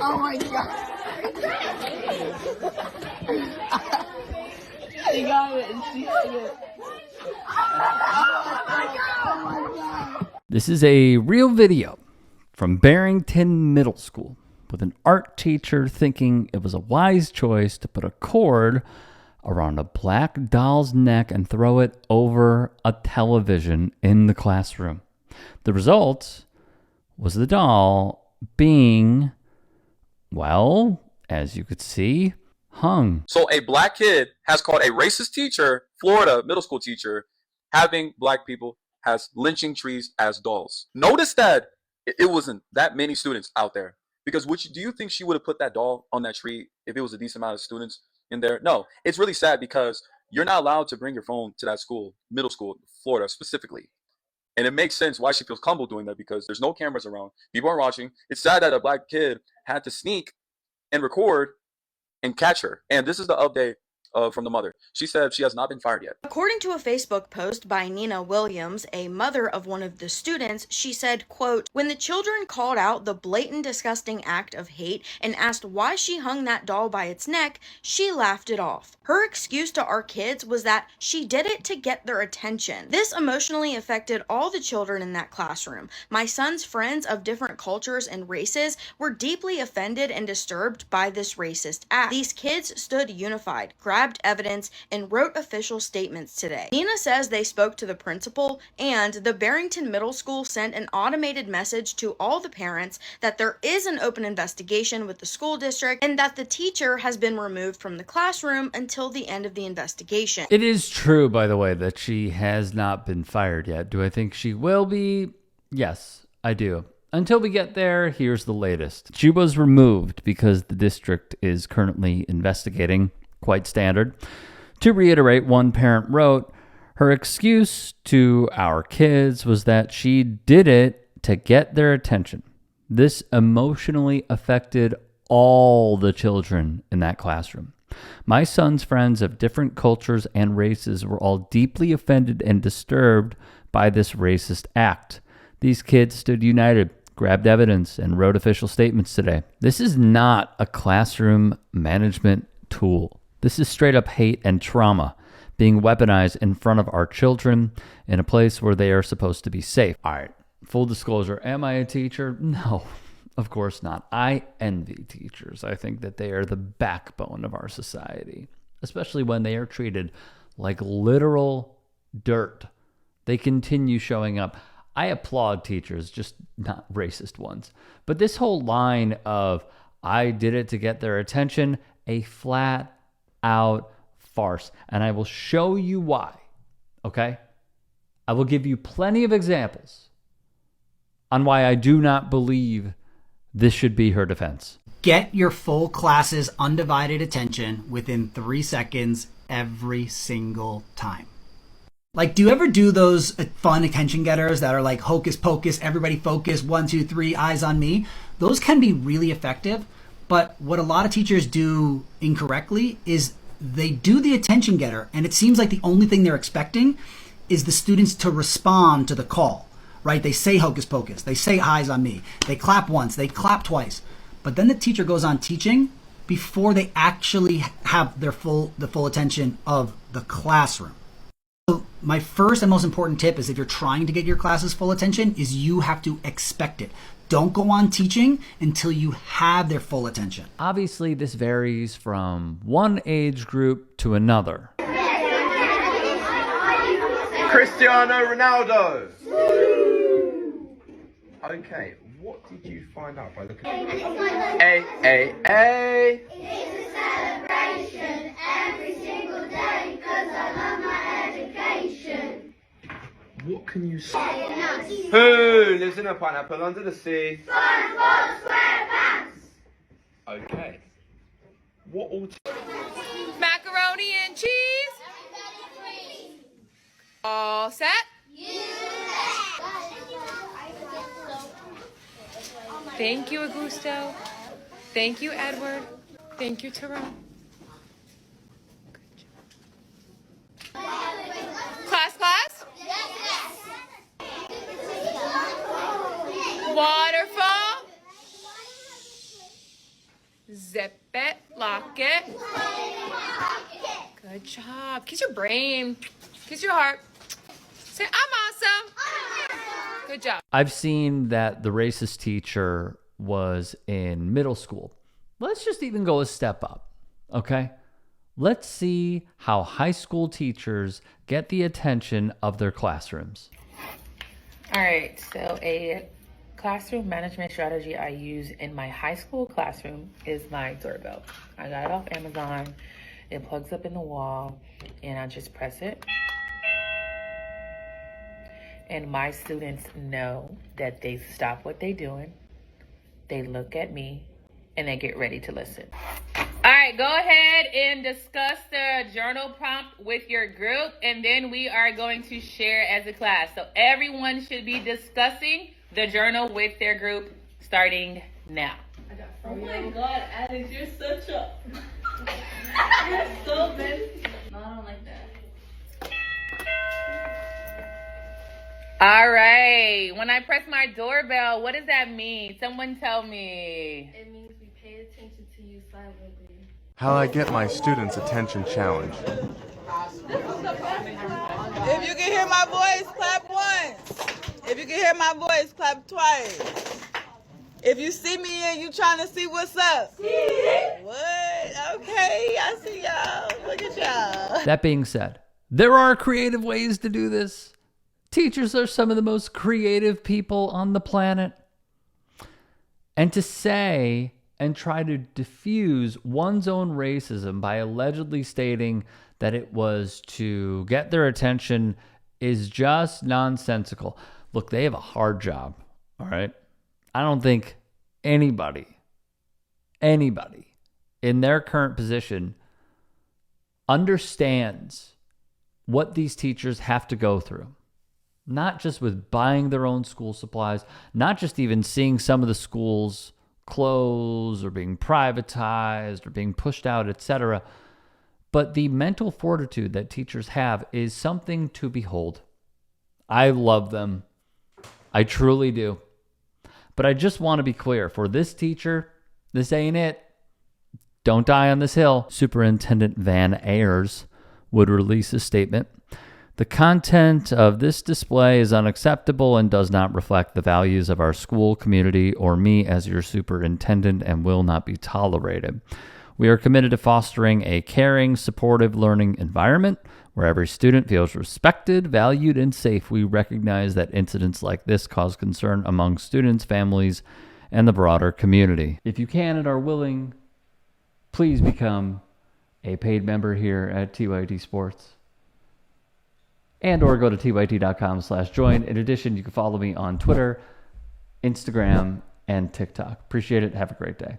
Oh my god. She got it. She got it. Oh my god. This is a real video from Barrington Middle School with an art teacher thinking it was a wise choice to put a cord around a black doll's neck and throw it over a television in the classroom. The result was the doll being, well, as you could see, hung. So a black kid has called a racist teacher, Florida middle school teacher, having black people has lynching trees as dolls. Notice that it wasn't that many students out there. Because do you think she would have put that doll on that tree if it was a decent amount of students in there? No. It's really sad because you're not allowed to bring your phone to that school, middle school, Florida specifically. And it makes sense why she feels comfortable doing that because there's no cameras around. People are watching. It's sad that a black kid had to sneak and record and catch her. And this is the update from the mother. She said she has not been fired yet. According to a Facebook post by Nina Williams, a mother of one of the students, she said, quote, "When the children called out the blatant, disgusting act of hate and asked why she hung that doll by its neck, she laughed it off. Her excuse to our kids was that she did it to get their attention. This emotionally affected all the children in that classroom. My son's friends of different cultures and races were deeply offended and disturbed by this racist act. These kids stood unified, grabbed evidence, and wrote official statements today." Nina says they spoke to the principal, and the Barrington Middle School sent an automated message to all the parents that there is an open investigation with the school district and that the teacher has been removed from the classroom until the end of the investigation. It is true, by the way, that she has not been fired yet. Do I think she will be? Yes, I do. Until we get there, here's the latest. She was removed because the district is currently investigating. Quite standard. To reiterate, one parent wrote, her excuse to our kids was that she did it to get their attention. This emotionally affected all the children in that classroom. My son's friends of different cultures and races were all deeply offended and disturbed by this racist act. These kids stood united, grabbed evidence, and wrote official statements today. This is not a classroom management tool. This is straight up hate and trauma being weaponized in front of our children in a place where they are supposed to be safe. All right, full disclosure, am I a teacher? No, of course not. I envy teachers. I think that they are the backbone of our society, especially when they are treated like literal dirt. They continue showing up. I applaud teachers, just not racist ones. But this whole line of, I did it to get their attention, a flat out farce. And I will show you why, okay? I will give you plenty of examples on why I do not believe this should be her defense. Get your full class's undivided attention within 3 seconds every single time. Like, do you ever do those fun attention getters that are like hocus pocus, everybody focus, 1, 2, 3, eyes on me? Those can be really effective. But what a lot of teachers do incorrectly is they do the attention getter, and it seems like the only thing they're expecting is the students to respond to the call, right? They say hocus pocus, they say eyes on me, they clap once, they clap twice, but then the teacher goes on teaching before they actually have the full attention of the classroom. So my first and most important tip is if you're trying to get your class's full attention is you have to expect it. Don't go on teaching until you have their full attention. Obviously, this varies from one age group to another. Cristiano Ronaldo. Okay, what did you find out by looking at A? It's a celebration every single day because I love my education. What can you say? Who lives in a pineapple under the sea? SpongeBob SquarePants. Okay. What all? Macaroni and cheese. All set? Thank you, Augusto. Thank you, Edward. Thank you, Tyrone. Class? Waterfall. Zip it, lock it. Good job. Kiss your brain. Kiss your heart. Say, I'm awesome. Good job. I've seen that the racist teacher was in middle school. Let's just even go a step up, okay? Let's see how high school teachers get the attention of their classrooms. All right, so a classroom management strategy I use in my high school classroom is my doorbell. I got it off Amazon. It plugs up in the wall, and I just press it. And my students know that they stop what they're doing, they look at me, and they get ready to listen. All right, go ahead and discuss the journal prompt with your group, and then we are going to share as a class. So everyone should be discussing the journal with their group starting now. Oh my God, Alex, you're such a... You're so bad. No, I don't like that. All right, when I press my doorbell, what does that mean? Someone tell me. It means we pay attention to you silently. How I get my students' attention challenge. If you can hear my voice, clap once. If you can hear my voice, clap twice. If you see me and you trying to see what's up. What? Okay, I see y'all. Look at y'all. That being said, there are creative ways to do this. Teachers are some of the most creative people on the planet. And to say and try to diffuse one's own racism by allegedly stating that it was to get their attention is just nonsensical. Look, they have a hard job, all right? I don't think anybody in their current position understands what these teachers have to go through. Not just with buying their own school supplies, not just even seeing some of the schools close or being privatized or being pushed out, etc. But the mental fortitude that teachers have is something to behold. I love them. I truly do. But I just want to be clear, for this teacher, this ain't it. Don't die on this hill. Superintendent Van Ayers would release a statement. The content of this display is unacceptable and does not reflect the values of our school community or me as your superintendent and will not be tolerated. We are committed to fostering a caring, supportive learning environment where every student feels respected, valued, and safe. We recognize that incidents like this cause concern among students, families, and the broader community. If you can and are willing, please become a paid member here at TYT Sports. And or go to tyt.com/join. In addition, you can follow me on Twitter, Instagram, and TikTok. Appreciate it. Have a great day.